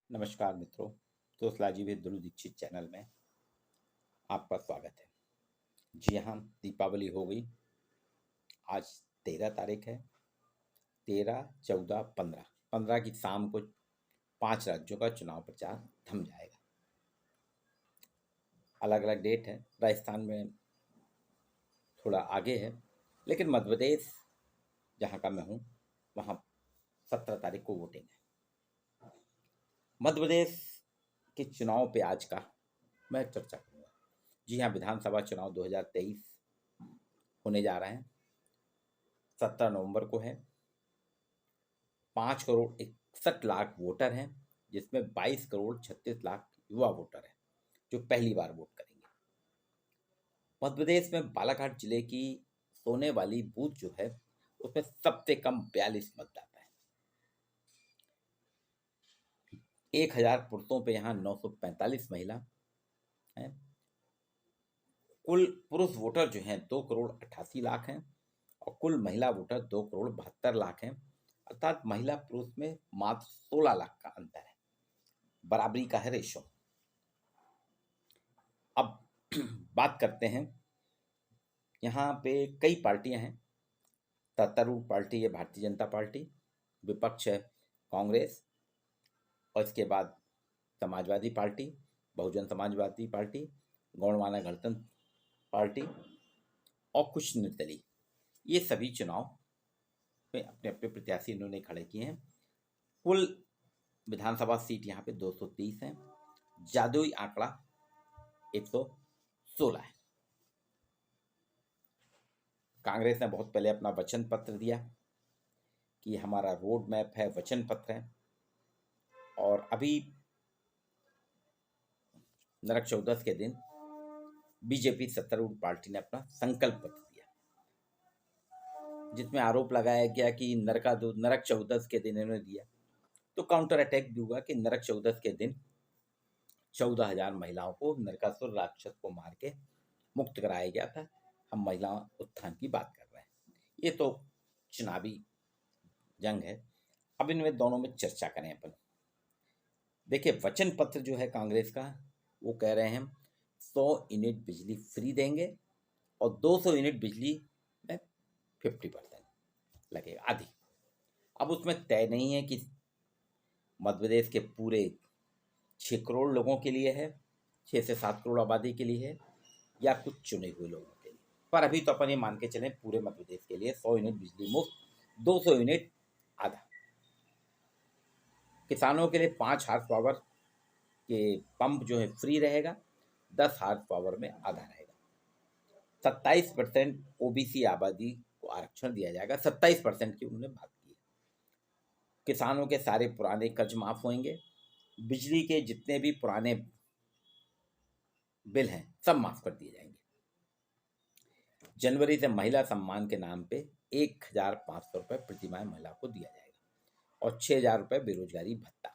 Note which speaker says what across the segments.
Speaker 1: नमस्कार मित्रों। Sociology with Dhruv Dikshit channel में आपका स्वागत है। जी हाँ, दीपावली हो गई। आज 13 तारीख है। 13, 14, 15, 15 की शाम को 5 राज्यों का चुनाव प्रचार थम जाएगा। अलग अलग डेट है। राजस्थान में थोड़ा आगे है, लेकिन मध्य प्रदेश जहाँ का मैं हूँ वहाँ 17 तारीख को वोटिंग है। मध्य प्रदेश के चुनाव पे आज का मैं चर्चा करूँगा। जी हाँ, विधानसभा चुनाव 2023 होने जा रहे हैं। 17 नवंबर को है। 5 करोड़ 61 लाख वोटर हैं, जिसमें 22 करोड़ 36 लाख युवा वोटर हैं जो पहली बार वोट करेंगे। मध्य प्रदेश में बालाघाट जिले की सोने वाली बूथ जो है उसमें सबसे कम 42 मतदाता है। 1000 पुरुषों पे यहाँ 945 महिला हैं। कुल पुरुष वोटर जो हैं 2 करोड़ 88 लाख हैं और कुल महिला वोटर 2 करोड़ 72 लाख हैं। अर्थात महिला पुरुष में मात्र 16 लाख का अंतर है। बराबरी का है रेशो। अब बात करते हैं। यहाँ पे कई पार्टियां हैं। सत्तारूढ़ पार्टी है भारतीय जनता पार्टी, विपक्ष है कांग्रेस, और इसके बाद समाजवादी पार्टी, बहुजन समाजवादी पार्टी, गौड़वाना गणतंत्र पार्टी और कुछ निर्दलीय। ये सभी चुनाव में अपने अपने प्रत्याशी इन्होंने खड़े किए हैं। कुल विधानसभा सीट यहाँ पे 230 हैं। जादुई आंकड़ा 116 है। कांग्रेस ने बहुत पहले अपना वचन पत्र दिया कि हमारा रोड मैप है, वचन पत्र है, और अभी नरक चौदस के दिन बीजेपी सत्तारूढ़ पार्टी ने अपना संकल्प पत्र दिया, जिसमें आरोप लगाया गया कि नरक चौदस के दिन इन्होंने दिया तो काउंटर अटैक भी हुआ कि नरक चौदस के दिन 14,000 महिलाओं को नरकासुर राक्षस को मार के मुक्त कराया गया था। हम महिला उत्थान की बात कर रहे हैं। ये तो चुनावी जंग है। अब इनमें दोनों में चर्चा करें अपन। देखिए, वचन पत्र जो है कांग्रेस का, वो कह रहे हैं 100 यूनिट बिजली फ्री देंगे और 200 यूनिट बिजली में 50% लगेगा, आधी। अब उसमें तय नहीं है कि मध्य प्रदेश के पूरे 6 करोड़ लोगों के लिए है, 6 से 7 करोड़ आबादी के लिए है, या कुछ चुने हुए लोगों के लिए। पर अभी तो अपन ये मान के चलें पूरे मध्य प्रदेश के लिए 100 यूनिट बिजली मुफ्त, 200 यूनिट आधा। किसानों के लिए 5 हार्स पावर के पंप जो है फ्री रहेगा, 10 हार्स पावर में आधा रहेगा। 27% ओबीसी आबादी को आरक्षण दिया जाएगा। 27% की उन्होंने बात की है। किसानों के सारे पुराने कर्ज माफ होंगे। बिजली के जितने भी पुराने बिल हैं सब माफ कर दिए जाएंगे। जनवरी से महिला सम्मान के नाम पे 1,500 रुपये प्रति माह महिला को दिया जाएगा और 6,000 रुपये बेरोजगारी भत्ता।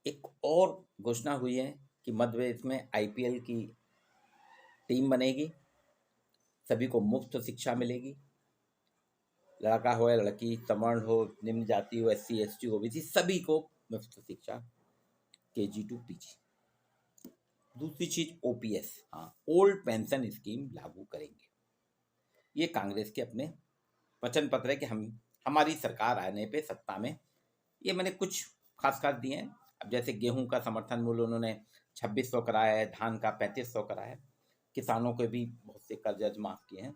Speaker 1: एक और घोषणा हुई है कि मध्य प्रदेश में आईपीएल की टीम बनेगी, सभी को मुफ्त शिक्षा मिलेगी। लड़का हो या लड़की, सवर्ण हो, निम्न जाति हो, SC ST ओबीसी, सभी को मुफ्त शिक्षा, KG to PG। दूसरी चीज OPS, हाँ, ओल्ड पेंशन स्कीम लागू करेंगे। ये कांग्रेस के अपने वचन पत्र है कि हमारी सरकार आने पे सत्ता में ये मैंने कुछ खास खास दिए हैं। अब जैसे गेहूं का समर्थन मूल्य उन्होंने 2600 कराया है, धान का 3500 कराया है, किसानों के भी बहुत से कर्ज माफ किए हैं।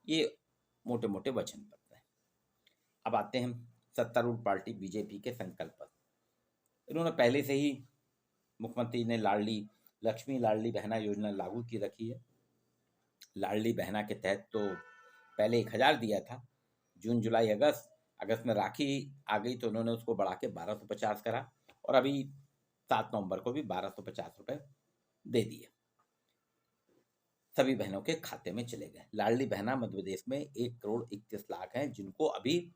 Speaker 1: ये मोटे मोटे वचन पत्र हैं। अब आते हैं सत्तारूढ़ पार्टी बीजेपी के संकल्प पर। इन्होंने पहले से ही, मुख्यमंत्री ने लक्ष्मी लाडली बहना योजना लागू की रखी है। लाडली बहना के तहत तो पहले 1,000 दिया था। जून जुलाई अगस्त में राखी आ गई तो उन्होंने उसको बढ़ा के 1,250 करा और अभी 7 नवंबर को भी 1,250 रुपये दे दिए। सभी बहनों के खाते में चले गए। लाडली बहना मध्य प्रदेश में 1,31 लाख हैं, जिनको अभी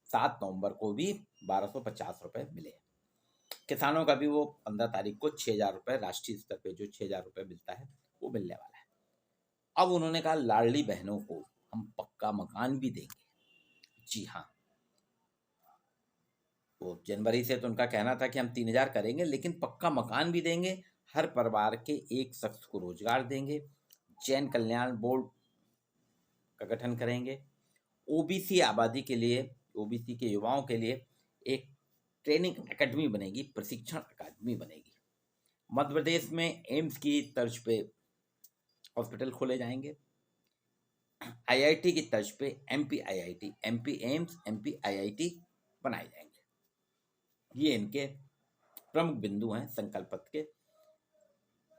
Speaker 1: 7 नवंबर को भी 1,250 रुपये मिले। किसानों का भी वो 15 तारीख को 6,000 रुपये, राष्ट्रीय स्तर पे जो 6,000 रुपये मिलता है वो मिलने वाला है। अब उन्होंने कहा लाडली बहनों को हम पक्का मकान भी देंगे। जी हाँ, वो जनवरी से तो उनका कहना था कि हम 3,000 करेंगे, लेकिन पक्का मकान भी देंगे, हर परिवार के एक शख्स को रोजगार देंगे, जैन कल्याण बोर्ड का गठन करेंगे, ओबीसी आबादी के लिए, ओबीसी के युवाओं के लिए एक ट्रेनिंग एकेडमी बनेगी, प्रशिक्षण अकादमी बनेगी। मध्य प्रदेश में एम्स की तर्ज पे हॉस्पिटल खोले जाएंगे, आईआईटी की तर्ज पे MP IIT, MP AIIMS, MP IIT बनाए जाएंगे। ये इनके प्रमुख बिंदु हैं संकल्प पत्र के।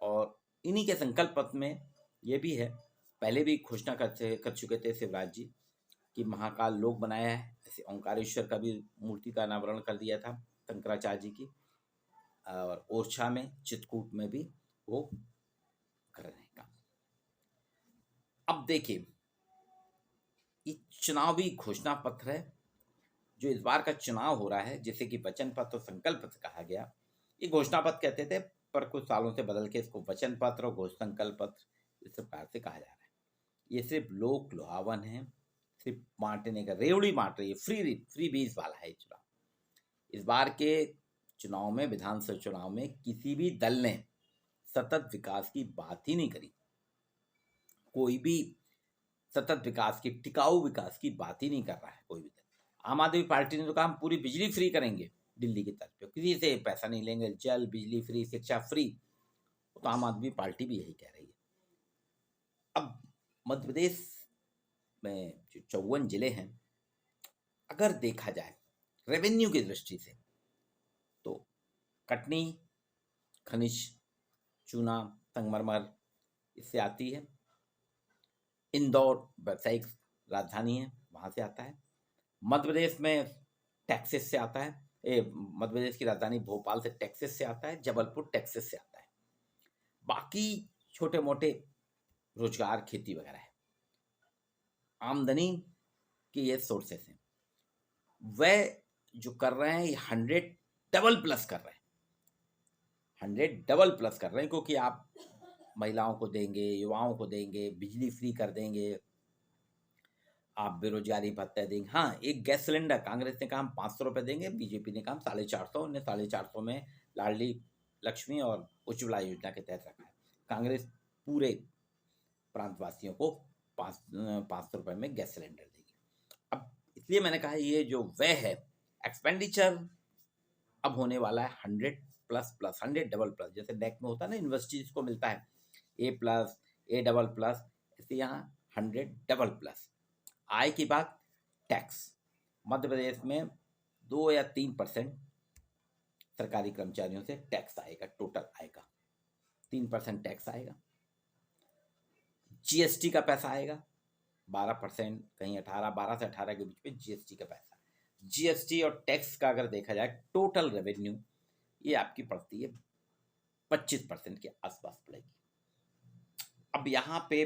Speaker 1: और इन्हीं के संकल्प पत्र में ये भी है, पहले भी घोषणा कर चुके थे शिवराज जी कि महाकाल लोक बनाया है, ऐसे ओंकारेश्वर का भी मूर्ति का अनावरण कर दिया था शंकराचार्य जी की, और ओरछा में, चित्रकूट में भी वो कर रहे हैं काम। अब देखिए, ये चुनावी घोषणा पत्र है जो इस बार का चुनाव हो रहा है, जिसे कि वचन पत्र और संकल्प पत्र कहा गया। ये घोषणा पत्र कहते थे, पर कुछ सालों से बदल के इसको वचन पत्र और संकल्प पत्र इस प्रकार से कहा जा रहा है। ये सिर्फ लोक लुभावन है, सिर्फ बांटने का, रेवड़ी बांट रही है, फ्री बीज वाला है चुनाव। इस बार के चुनाव में, विधानसभा चुनाव में, किसी भी दल ने सतत विकास की बात ही नहीं करी। कोई भी सतत विकास की, टिकाऊ विकास की बात ही नहीं कर रहा है कोई भी दल। आम आदमी पार्टी ने तो कहा हम पूरी बिजली फ्री करेंगे दिल्ली की तर्ज पे, किसी से पैसा नहीं लेंगे, जल, बिजली फ्री, शिक्षा फ्री। तो आम आदमी पार्टी भी यही कह रही है। अब मध्य प्रदेश में जो 54 जिले हैं, अगर देखा जाए रेवेन्यू की दृष्टि से, तो कटनी खनिज, चूना, संगमरमर इससे आती है। इंदौर व्यावसायिक राजधानी है, वहाँ से आता है। मध्य प्रदेश में टेक्सास से आता है, मध्य प्रदेश की राजधानी भोपाल से टेक्सास से आता है, जबलपुर टेक्सास से आता है। बाकी छोटे मोटे रोजगार, खेती वगैरह है, आमदनी के ये सोर्सेस हैं। वह जो कर रहे हैं, ये 100 डबल प्लस कर रहे हैं, 100 डबल प्लस कर रहे हैं, क्योंकि आप महिलाओं को देंगे, युवाओं को देंगे, बिजली फ्री कर देंगे, आप बेरोजगारी भत्ता देंगे। हाँ, एक गैस सिलेंडर कांग्रेस ने कहा हम 500 रुपये देंगे, बीजेपी ने कहा 450, उन्हें 450 में लाडली लक्ष्मी और उज्ज्वला योजना के तहत रखा है। कांग्रेस पूरे प्रांतवासियों को 500 रुपये में गैस सिलेंडर देगी। अब इसलिए मैंने कहा ये जो व्यय है, एक्सपेंडिचर अब होने वाला है 100 प्लस प्लस, 100 डबल प्लस। जैसे बैंक में होता है ना, यूनिवर्सिटीज को मिलता है A+, A डबल प्लस, इसलिए यहाँ 100 डबल प्लस। आय की बात, टैक्स मध्य प्रदेश में 2 या 3% सरकारी कर्मचारियों से टैक्स आएगा, टोटल आय का 3% टैक्स आएगा। जीएसटी का पैसा आएगा 12%, कहीं 18, 12 से 18 के बीच में जीएसटी का पैसा। जीएसटी और टैक्स का अगर देखा जाए, टोटल रेवेन्यू ये आपकी पड़ती है 25% के आसपास पड़ेगी। अब यहाँ पे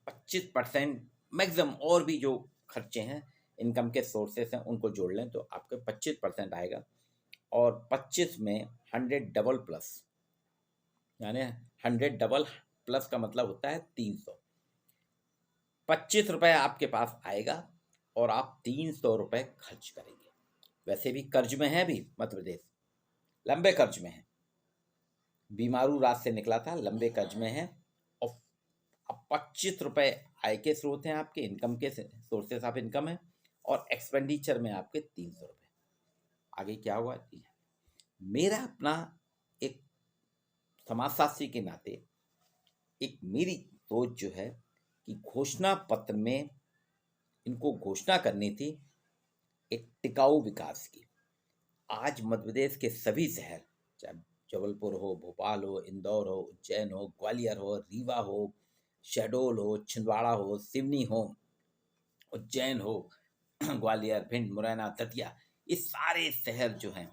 Speaker 1: 25% मैक्सिमम, और भी जो खर्चे हैं, इनकम के सोर्सेस हैं, उनको जोड़ लें तो आपके 25% आएगा। और 25 में 100 डबल प्लस, यानी 100 डबल प्लस का मतलब होता है 300। 25 रुपये आपके पास आएगा और आप 300 रुपये खर्च करेंगे। वैसे भी कर्ज में है अभी मध्य प्रदेश, लंबे कर्ज में है, बीमारू राज से निकला था, लंबे कर्ज में है। और अब 25 रुपये आय के स्रोत हैं आपके, इनकम के सोर्सेस ऑफ इनकम है, और एक्सपेंडिचर में आपके 300 रुपये। आगे क्या हुआ, मेरा अपना एक समाजशास्त्री के नाते एक मेरी सोच जो है कि घोषणा पत्र में इनको घोषणा करनी थी एक टिकाऊ विकास की। आज मध्य प्रदेश के सभी शहर, चाहे जबलपुर हो, भोपाल हो, इंदौर हो, उज्जैन हो, ग्वालियर हो, रीवा हो, शहडोल हो, छिंदवाड़ा हो, सिवनी हो, उज्जैन हो, ग्वालियर, भिंड, मुरैना, दतिया, ये सारे शहर जो हैं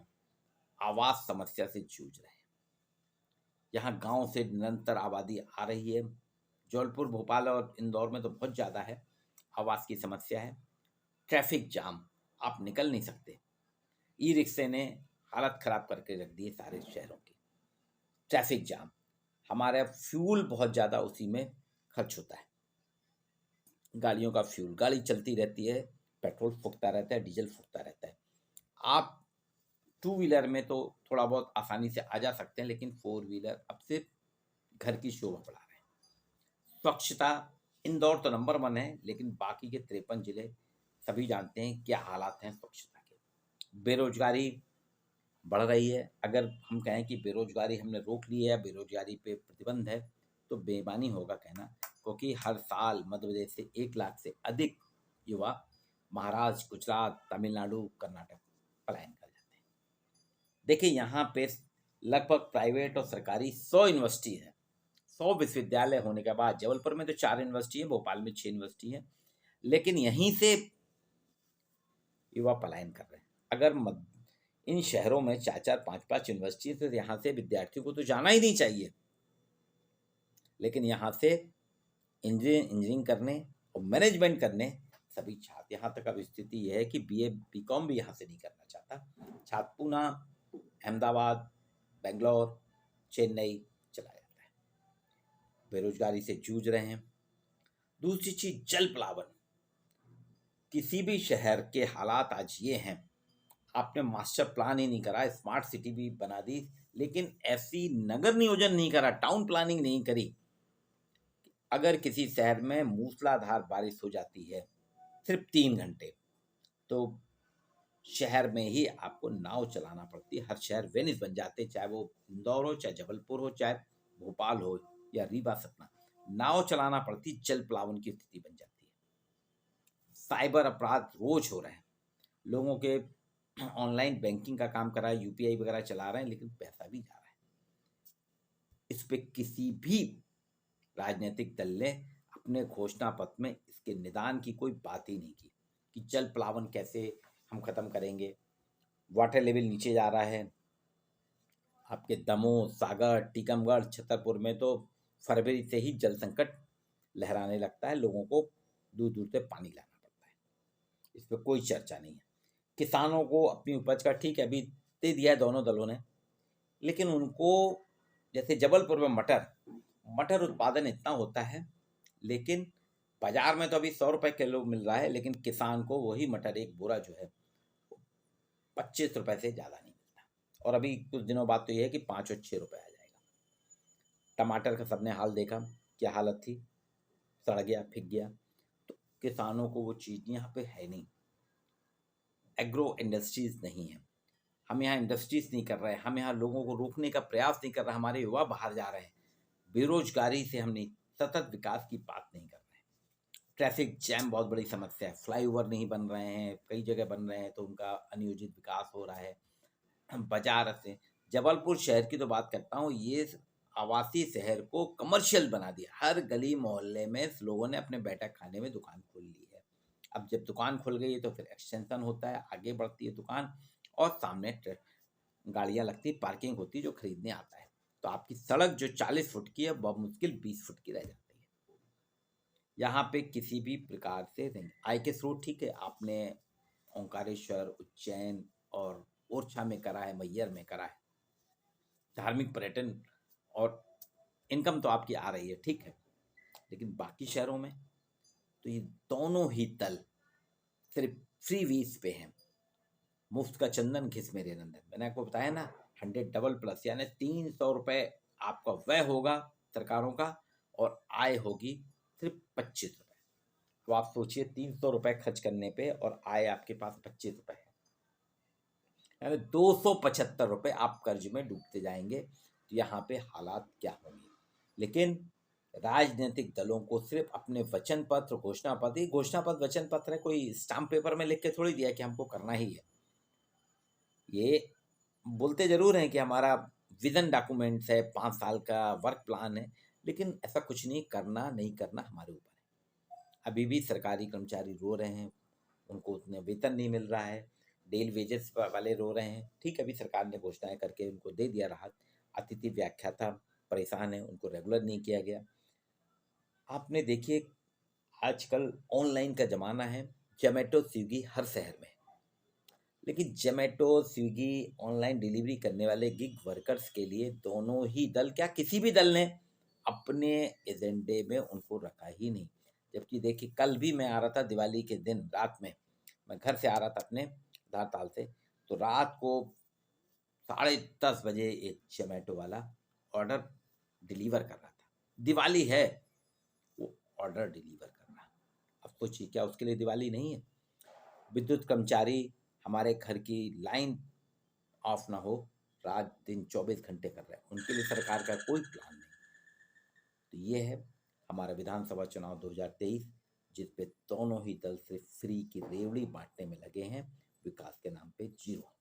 Speaker 1: आवास समस्या से जूझ रहे हैं। यहाँ गांव से निरंतर आबादी आ रही है। जबलपुर, भोपाल और इंदौर में तो बहुत ज़्यादा है, आवास की समस्या है। ट्रैफिक जाम, आप निकल नहीं सकते। ई रिक्शे ने हालत ख़राब करके रख दी है सारे शहरों की। ट्रैफिक जाम, हमारा फ्यूल बहुत ज़्यादा उसी में खर्च होता है, गाड़ियों का फ्यूल, गाड़ी चलती रहती है, पेट्रोल फूकता रहता है, डीजल फूकता रहता है। आप टू व्हीलर में तो थोड़ा बहुत आसानी से आ जा सकते हैं, लेकिन फोर व्हीलर अब सिर्फ घर की शोभा बढ़ा रहे हैं। स्वच्छता, इंदौर तो नंबर 1 है, लेकिन बाकी के 53 जिले सभी जानते हैं क्या हालात हैं स्वच्छता के। बेरोजगारी बढ़ रही है। अगर हम कहें कि बेरोजगारी हमने रोक ली है या बेरोजगारी पे प्रतिबंध है, तो बेईमानी होगा कहना, क्योंकि हर साल मध्य प्रदेश से 1 लाख से अधिक युवा महाराष्ट्र, गुजरात, तमिलनाडु, कर्नाटक पलायन कर जाते हैं। देखिए यहाँ पे लगभग प्राइवेट और सरकारी 100 यूनिवर्सिटी है, 100 विश्वविद्यालय होने के बाद जबलपुर में तो 4 यूनिवर्सिटी है, भोपाल में 6 यूनिवर्सिटी है, लेकिन यहीं से युवा पलायन कर रहे हैं। अगर इन शहरों में 4-4, 5-5 यूनिवर्सिटी है, तो यहाँ से विद्यार्थियों को तो जाना ही नहीं चाहिए, लेकिन यहाँ से इंजीनियरिंग करने और मैनेजमेंट करने सभी छात्र, यहाँ तक अब स्थिति यह है कि बीए बीकॉम भी यहाँ से नहीं करना चाहता छात्र, पूना, अहमदाबाद, बेंगलोर, चेन्नई चला जाता है। बेरोजगारी से जूझ रहे हैं। दूसरी चीज जल प्लावन। किसी भी शहर के हालात आज ये हैं, आपने मास्टर प्लान ही नहीं करा, स्मार्ट सिटी भी बना दी, लेकिन ऐसी नगर नियोजन नहीं करा, टाउन प्लानिंग नहीं करी। अगर किसी शहर में मूसलाधार बारिश हो जाती है सिर्फ 3 घंटे, तो शहर में ही आपको नाव चलाना पड़ती है। हर शहर वेनिस बन जाते, चाहे वो इंदौर हो, चाहे जबलपुर हो, चाहे भोपाल हो या रीवा, सतना, नाव चलाना पड़ती, जल प्लावन की स्थिति बन जाती है। साइबर अपराध रोज हो रहे हैं, लोगों के ऑनलाइन बैंकिंग का काम कर रहा है, यूपीआई वगैरह चला रहे हैं, लेकिन पैसा भी जा रहा है। इस पे किसी भी राजनीतिक दल ने अपने घोषणा पत्र में इसके निदान की कोई बात ही नहीं की कि जल प्लावन कैसे हम खत्म करेंगे। वाटर लेवल नीचे जा रहा है। आपके दमोह, सागर, टीकमगढ़, छतरपुर में तो फरवरी से ही जल संकट लहराने लगता है, लोगों को दूर दूर से पानी लाना पड़ता है। इस पर कोई चर्चा नहीं है। किसानों को अपनी उपज का ठीक है अभी दे दिया है दोनों दलों ने, लेकिन उनको, जैसे जबलपुर में मटर उत्पादन इतना होता है, लेकिन बाजार में तो अभी 100 रुपए किलो मिल रहा है, लेकिन किसान को वही मटर एक बोरा जो है 25 रुपए से ज़्यादा नहीं मिलता। और अभी कुछ दिनों बाद तो ये है कि 5 और 6 रुपए आ जाएगा। टमाटर का सबने हाल देखा, क्या हालत थी, सड़ गया, फिक गया। तो किसानों को वो चीज़ यहाँ पे है नहीं, एग्रो इंडस्ट्रीज नहीं है। हम यहाँ इंडस्ट्रीज नहीं कर रहे हैं, हम यहाँ लोगों को रोकने का प्रयास नहीं कर रहे, हमारे युवा बाहर जा रहे हैं। बेरोजगारी से हमने सतत विकास की बात नहीं कर रहे हैं। ट्रैफिक जैम बहुत बड़ी समस्या है, फ्लाईओवर नहीं बन रहे हैं, कई जगह बन रहे हैं तो उनका अनियोजित विकास हो रहा है। बाजार से जबलपुर शहर की तो बात करता हूँ, ये आवासीय शहर को कमर्शियल बना दिया। हर गली मोहल्ले में लोगों ने अपने बैठक खाने में दुकान खोल ली है। अब जब दुकान खुल गई है तो फिर एक्सटेंशन होता है, आगे बढ़ती है दुकान और सामने गाड़ियाँ लगती, पार्किंग होती जो खरीदने आता है, तो आपकी सड़क जो 40 फुट की है वह मुश्किल 20 फुट की रह जाती है। यहाँ पे किसी भी प्रकार से नहीं। आय के स्रोत ठीक है, आपने ओंकारेश्वर, उज्जैन और ओरछा में करा है, मैहर में करा है, धार्मिक पर्यटन और इनकम तो आपकी आ रही है, ठीक है, लेकिन बाकी शहरों में तो ये दोनों ही दल सिर्फ फ्री वीज पे हैं। मुफ्त का चंदन घिस मेरे नंदन, मैंने आपको बताया ना, 100 डबल प्लस, यानी 300 रुपए आपका व्यय होगा सरकारों का और आय होगी सिर्फ 25 रुपए। तो आप सोचिए 300 रुपए खर्च करने पे और आय आपके पास 25 रुपए है, यानी 275 रुपए आप कर्ज में डूबते जाएंगे। तो यहाँ पे हालात क्या होंगे। लेकिन राजनीतिक दलों को सिर्फ अपने वचन पत्र, घोषणा पत्र, ये घोषणा पत्र वचन पत्र है, कोई स्टाम्प पेपर में लिख के थोड़ी दिया कि हमको करना ही है। ये बोलते जरूर हैं कि हमारा विजन डॉक्यूमेंट्स है, 5 साल का वर्क प्लान है, लेकिन ऐसा कुछ नहीं, करना नहीं करना हमारे ऊपर है। अभी भी सरकारी कर्मचारी रो रहे हैं, उनको उतने वेतन नहीं मिल रहा है, डेल वेजेस वाले रो रहे हैं। ठीक है, अभी सरकार ने घोषणाएं करके उनको दे दिया राहत। अतिथि व्याख्याता परेशान है, उनको रेगुलर नहीं किया गया। आपने देखिए आजकल ऑनलाइन का ज़माना है, जोमेटो स्विगी हर शहर में, लेकिन जोमेटो स्विगी ऑनलाइन डिलीवरी करने वाले गिग वर्कर्स के लिए दोनों ही दल, क्या किसी भी दल ने अपने एजेंडे में उनको रखा ही नहीं। जबकि देखिए कल भी मैं आ रहा था, दिवाली के दिन रात में मैं घर से आ रहा था अपने धारताल से, तो रात को 10:30 बजे एक जोमेटो वाला ऑर्डर डिलीवर कर रहा था। दिवाली है, वो ऑर्डर डिलीवर कर रहा। अब सोचिए क्या उसके लिए दिवाली नहीं है? विद्युत कर्मचारी हमारे घर की लाइन ऑफ ना हो, रात दिन 24 घंटे कर रहे हैं, उनके लिए सरकार का कोई प्लान नहीं। तो ये है हमारा विधानसभा चुनाव 2023, जिस पे दोनों ही दल से फ्री की रेवड़ी बांटने में लगे हैं, विकास के नाम पे जीरो।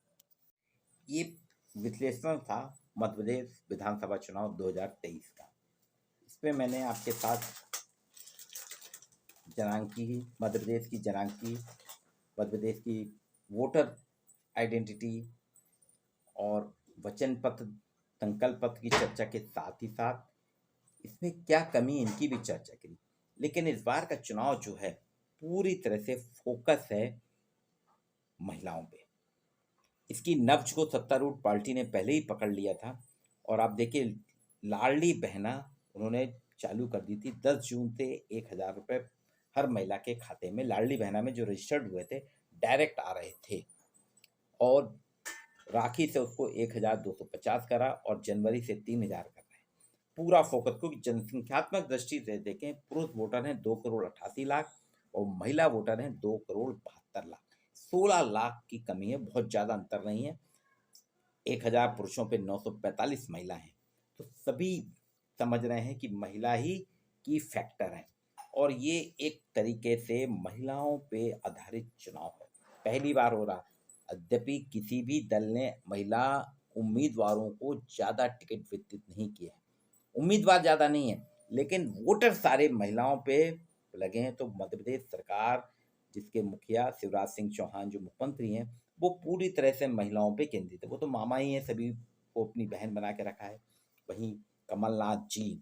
Speaker 1: ये विश्लेषण था मध्य प्रदेश विधानसभा चुनाव 2023 का। इसमें मैंने आपके साथ जनांकी, मध्य प्रदेश की जनांकी, मध्य प्रदेश की वोटर आइडेंटिटी और वचन पत्र, संकल्प पत्र की चर्चा के साथ ही साथ इसमें क्या कमी, इनकी भी चर्चा करी। लेकिन इस बार का चुनाव जो है पूरी तरह से फोकस है महिलाओं पे। इसकी नब्ज को सत्तारूढ़ पार्टी ने पहले ही पकड़ लिया था। और आप देखिए, लाडली बहना उन्होंने चालू कर दी थी। 10 जून से 1,000 रुपये हर महिला के खाते में, लाडली बहना में जो रजिस्टर्ड हुए थे, डायरेक्ट आ रहे थे। और राखी से उसको 1,250 करा और जनवरी से 3,000 कर रहे हैं। पूरा फोकस, क्योंकि जनसंख्यात्मक दृष्टि से देखें, पुरुष वोटर हैं 2,88,00,000 और महिला वोटर हैं 2,72,00,000। 16 लाख की कमी है, बहुत ज़्यादा अंतर नहीं है। 1,000 पुरुषों पे 945 महिला हैं। तो सभी समझ रहे हैं कि महिला ही की फैक्टर है और ये एक तरीके से महिलाओं पे आधारित चुनाव है, पहली बार हो रहा। यद्यपि किसी भी दल ने महिला उम्मीदवारों को ज़्यादा टिकट वितरित नहीं किया है, उम्मीदवार ज़्यादा नहीं है, लेकिन वोटर सारे महिलाओं पे लगे हैं। तो मध्य प्रदेश सरकार, जिसके मुखिया शिवराज सिंह चौहान जो मुख्यमंत्री हैं, वो पूरी तरह से महिलाओं पे केंद्रित है। वो तो मामा ही हैं, सभी को अपनी बहन बना के रखा है। वहीं कमलनाथ जी,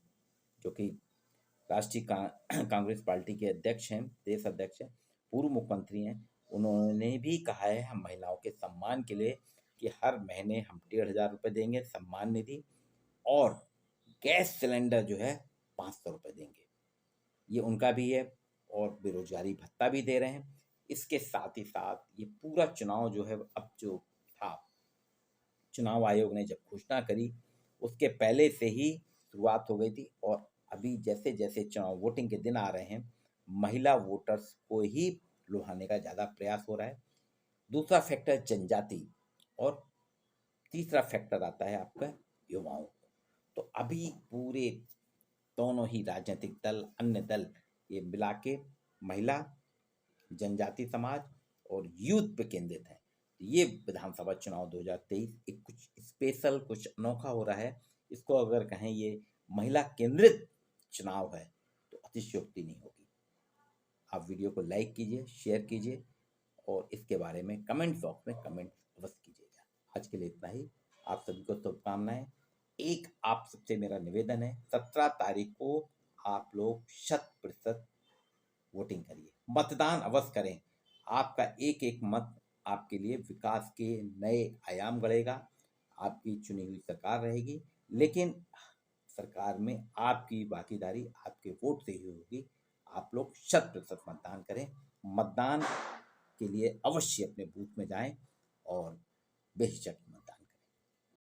Speaker 1: जो कि राष्ट्रीय कांग्रेस पार्टी के अध्यक्ष हैं, देश अध्यक्ष हैं, पूर्व मुख्यमंत्री हैं, उन्होंने भी कहा है हम महिलाओं के सम्मान के लिए कि हर महीने हम 1,500 रुपये देंगे सम्मान निधि, और गैस सिलेंडर जो है 500 रुपये देंगे, ये उनका भी है। और बेरोजगारी भत्ता भी दे रहे हैं। इसके साथ ही साथ ये पूरा चुनाव जो है, अब जो था, चुनाव आयोग ने जब घोषणा करी उसके पहले से ही शुरुआत हो गई थी। और अभी जैसे जैसे चुनाव वोटिंग के दिन आ रहे हैं, महिला वोटर्स को ही लुभाने का ज़्यादा प्रयास हो रहा है। दूसरा फैक्टर जनजाति, और तीसरा फैक्टर आता है आपका युवाओं। तो अभी पूरे दोनों ही राजनीतिक दल, अन्य दल, ये मिला के महिला, जनजाति समाज और यूथ पे केंद्रित है। ये विधानसभा चुनाव 2023 एक कुछ स्पेशल, कुछ अनोखा हो रहा है। इसको अगर कहें ये महिला केंद्रित चुनाव है तो अतिशयोक्ति नहीं होगी। आप वीडियो को लाइक कीजिए, शेयर कीजिए और इसके बारे में कमेंट बॉक्स में कमेंट अवश्य कीजिएगा। आज के लिए इतना ही। आप सभी को शुभकामनाएं। एक आप सबसे मेरा निवेदन है, 17 तारीख को आप लोग 100% वोटिंग करिए, मतदान अवश्य करें। आपका एक एक मत आपके लिए विकास के नए आयाम गढ़ेगा। आपकी चुनी हुई सरकार रहेगी, लेकिन सरकार में आपकी भागीदारी आपके वोट से ही होगी। आप लोग 100% मतदान करें। मतदान के लिए अवश्य अपने बूथ में जाएं और बेहिचक